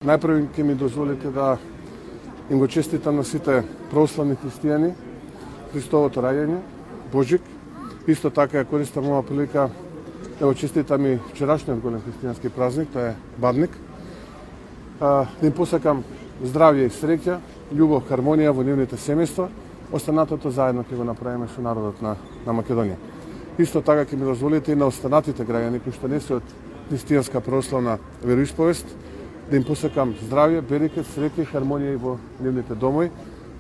Најпрво ќе ми дозволите да им го честитам на сите православни христијани Христовото раѓање, Божик. Исто така ја користам оваа прилика да го честитам и вчерашниот голем христијански празник, тоа е Бадник. Да им посакам здравје и среќа, љубов, хармонија во нивните семејства. Останатото заедно ќе го направиме со народот на Македонија. Исто така ќе ми дозволите и на останатите граѓани кои што не се од христијанска православна вероисповест да им посакам здравје, берекет, среќа и хармонија и во нивните домови,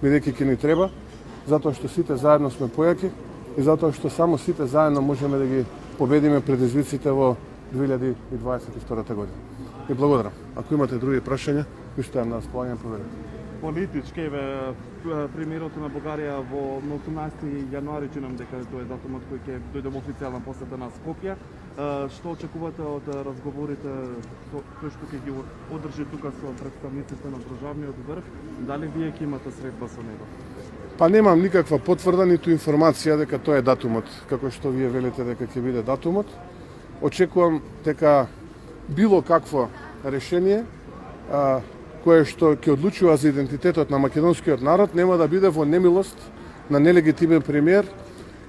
бидејќи ќе ни треба, затоа што сите заедно сме појаки и затоа што само сите заедно можеме да ги победиме предизвиците во 2022 година. И благодарам. Ако имате други прашања, кои стојам на располагање, проверете. Политички премиерот на Бугарија во 18 јануари, чинам дека тоа е датумот кој ќе дојдем официјална посета на Скопје. Што очекувате од разговорите кои што ќе ги одржи тука со представниците на државниот врв? Дали вие ќе имате средба со него? Па немам никаква потврда ниту информација дека тоа е датумот, како што вие велите дека ќе биде датумот. Очекувам дека било какво решение кое што ќе одлучува за идентитетот на македонскиот народ нема да биде во немилост на нелегитимен премиер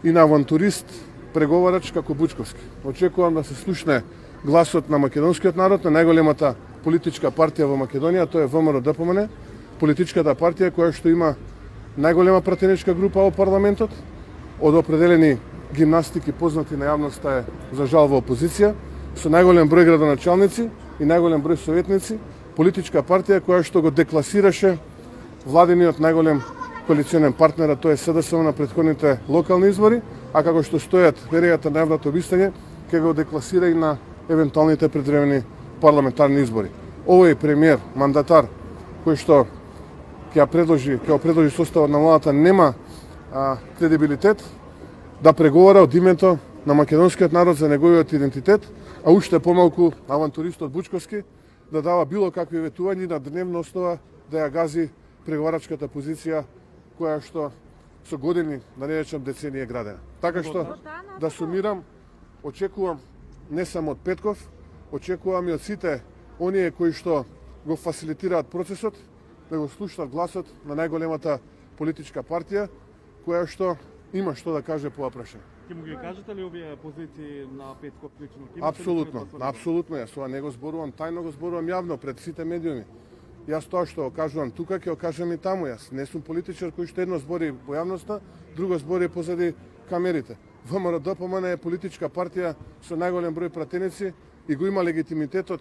и на авантурист преговарач како Бучковски. Очекувам да се слушне гласот на македонскиот народ, на најголемата политичка партија во Македонија, тоа е ВМРО-ДПМН, политичката партија која што има најголема пратеничка група во парламентот, од определени гимнастики познати на јавноста е за жал во опозиција, со најголем број градоначалници и најголем број советници, политичка партија која што го декласираше владиниот најголем коалиционен партнер, тоа е СДСМ на претходните локални избори, а како што стојат веријата на еврото обистање, ќе го декласира и на евентуалните предвремени парламентарни избори. Овој премиер, мандатар, кој што ќе предложи составот на владата, нема кредибилитет да преговара од името на македонскиот народ за неговиот идентитет, а уште помалку авантуристот Бучковски да дава било какви ветувања на дневна основа да ја гази преговарачката позиција која што со години, да не речам децении е градена. Така што, да сумирам, очекувам не само од Петков, очекувам и од сите оние кои што го фасилитираат процесот, да го слушнат гласот на најголемата политичка партија, која што има што да каже по оваа прашање. Ќе му ги кажете ли овие позиции на Петков лично? Апсолутно, јас ова не го зборувам тајно, го зборувам јавно пред сите медиуми. Јас тоа што го кажувам тука, ќе го кажам и таму. Јас не сум политичар кој што едно збори во јавноста, друго збори позади камерите. ВМРО-ДПМН е политичка партија со најголем број пратеници и го има легитимитетот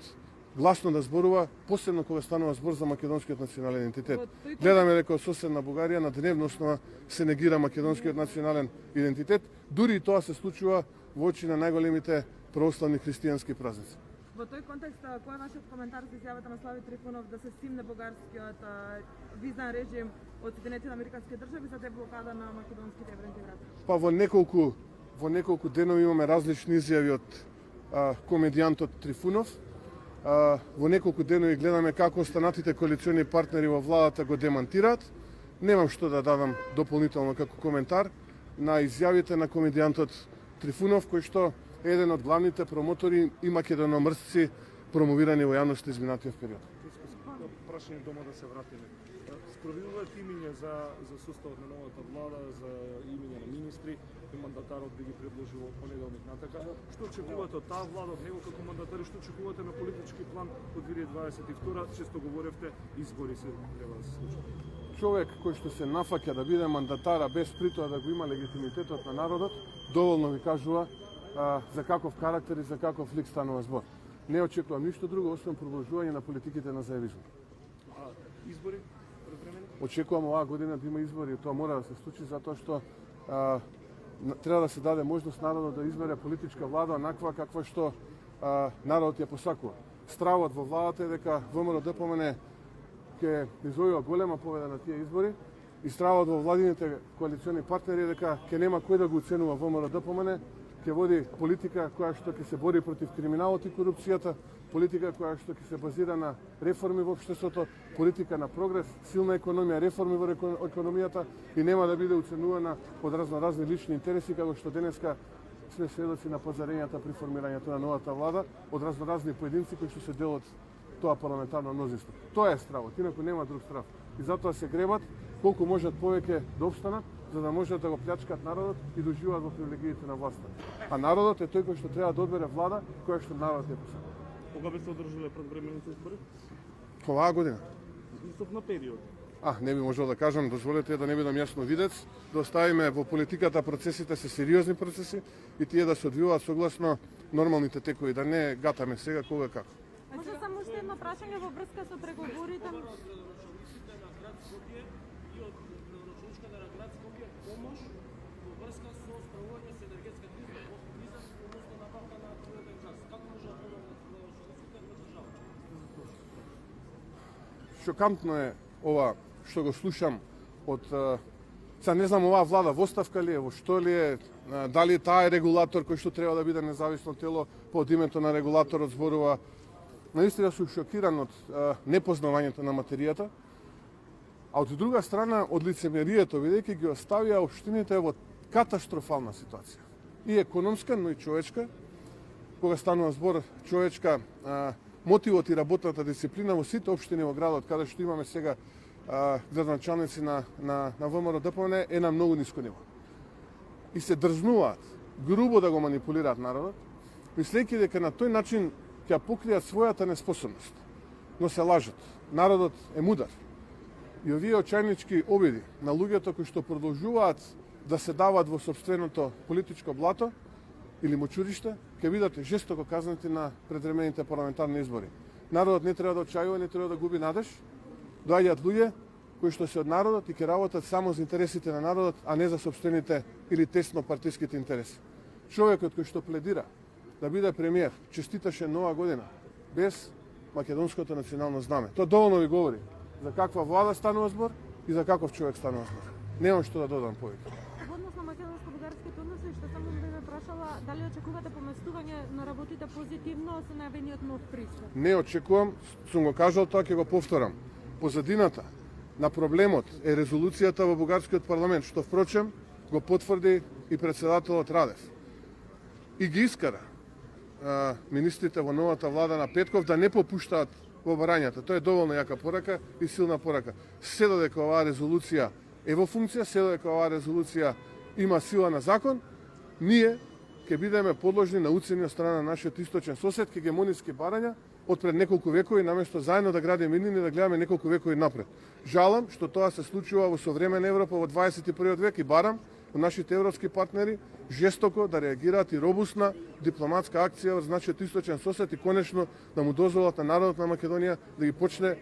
гласно да зборува, посебно кога станува збор за македонскиот национален идентитет. Гледаме дека од соседна Бугарија на дневна основа се негира македонскиот национален идентитет, дури и тоа се случува во очи на најголемите православни христијански празници. Во тој контекст, кој е вашиот коментар за изјавата на Слави Трифунов да се стимне бугарскиот визен режим од Соединетите американски држави за деблокада на македонските евренти врати? Па во неколку денови имаме различни изјави од комедијантот Трифунов. Во неколку денови гледаме како останатите коалициони партнери во владата го демантираат. Немам што да дадам дополнително како коментар на изјавите на комедијантот Трифунов, кој што е еден од главните промотори и македономрсци промовирани во јавноста изминатиот период. Прашање дома да се вратиме. Спроведуваат имиња за составот на новата влада, за имиња на министри, и мандатарот би ги предложил во понеделник натака. Што очекувате од таа влада, од него како мандатар, што очекувате на политички план од 2022? Често говоревте, избори се треба да се случат. Човек кој што се нафаќа да биде мандатара без притоа да го има легитимитетот на народот, доволно ви кажува за каков карактер и за каков лик станува збор. Не очекувам ништо друго освен продолжување на политиките на заевизм. Избори? Очекувам оваа година да има избори, тоа мора да се случи затоа што треба да се даде можност народот да избере политичка влада онаква каква што народот ја посакува. Стравот во владата е дека ВМРО-ДПМН ќе извојува голема победа на тие избори и стравот во владините коалициони партнери е дека ќе нема кој да го уценува ВМРО-ДПМН, ќе води политика која што ќе се бори против криминалот и корупцијата, политика која што ќе се базира на реформи во општеството, политика на прогрес, силна економија, реформи во економијата и нема да биде уценувана од разни лични интереси, како што денеска сме сведоци на позарењата при формирањето на новата влада од разни поединци кои што се дел од тоа парламентарно мнозинство. Тоа е стравот, инаку нема друг страв. И затоа се гребат колку можат повеќе да обстанат, за да можат да го плячкат народот и да уживаат во привилегиите на власта. А народот е тој кој што треба да одбере влада која што народот е посакал. Кога би се одржале предвремените избори? Оваа година. Мислов на период. Не би можел да кажам, дозволете да не бидам јасно видец, да оставиме во политиката процесите се сериозни процеси и тие да се одвиваат согласно нормалните текови, да не гатаме сега кога како. Може само уште едно прашање во врска со преговорите. Шокантно е ова што го слушам од не знам оваа влада во оставка ли е, во што ли е, дали таа е регулатор кој што треба да биде независно тело под името на регулаторот зборува. Наистина сум шокиран од непознавањето на материјата, а од друга страна од лицемерието, бидејќи ги оставија општините во катастрофална ситуација. И економска, но и човечка. Кога станува збор човечка, мотивот и работната дисциплина во сите општини во градот, каде што имаме сега градоначалници на ВМРО ДПМН е на многу ниско ниво. И се дрзнуваат грубо да го манипулираат народот, мислејќи дека на тој начин ќе покријат својата неспособност. Но се лажат. Народот е мудар. И овие очајнички обиди на луѓето кои што продолжуваат да се дават во собственото политичко блато или мочуриште, ќе бидат жестоко казнати на предвремените парламентарни избори. Народот не треба да очајува, не треба да губи надеж. Доаѓаат луѓе кои што се од народот и ќе работат само за интересите на народот, а не за собствените или тесно партиските интереси. Човекот кој што пледира да биде премиер, честиташе нова година без македонското национално знаме. Тоа доволно ви говори за каква влада станува збор и за каков човек станува збор. Немам што да додам повеќе. Во однос на македонско-бугарските односи, што само би ме прашала, дали очекувате поместување на работите позитивно со најавениот нов пристап? Не очекувам, сум го кажал, тоа ќе го повторам. Позадината на проблемот е резолуцијата во бугарскиот парламент, што впрочем го потврди и председателот Радев. И ги искара министрите во новата влада на Петков да не попуштаат во барањата. Тоа е доволно јака порака и силна порака. Се додека оваа резолуција е во функција, се додека оваа резолуција има сила на закон, ние ќе бидеме подложни на уцени од страна на нашиот источен сосед, хегемонички барања од пред неколку векови, наместо заедно да градиме иднини, да гледаме неколку векови напред. Жалам што тоа се случува во современа Европа во 21. век и барам од нашите европски партнери жестоко да реагираат и робусна дипломатска акција од нашиот источен сосед и конечно да му дозволат на народот на Македонија да ги почне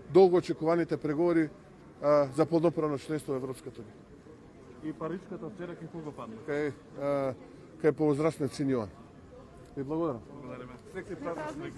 долго очекуваните преговори за подоправно членство во Европската унија. И паричката вчера кај кого падна? Кај повозрастниот син Јован. Ви благодарам. Благодариме. Секси празник.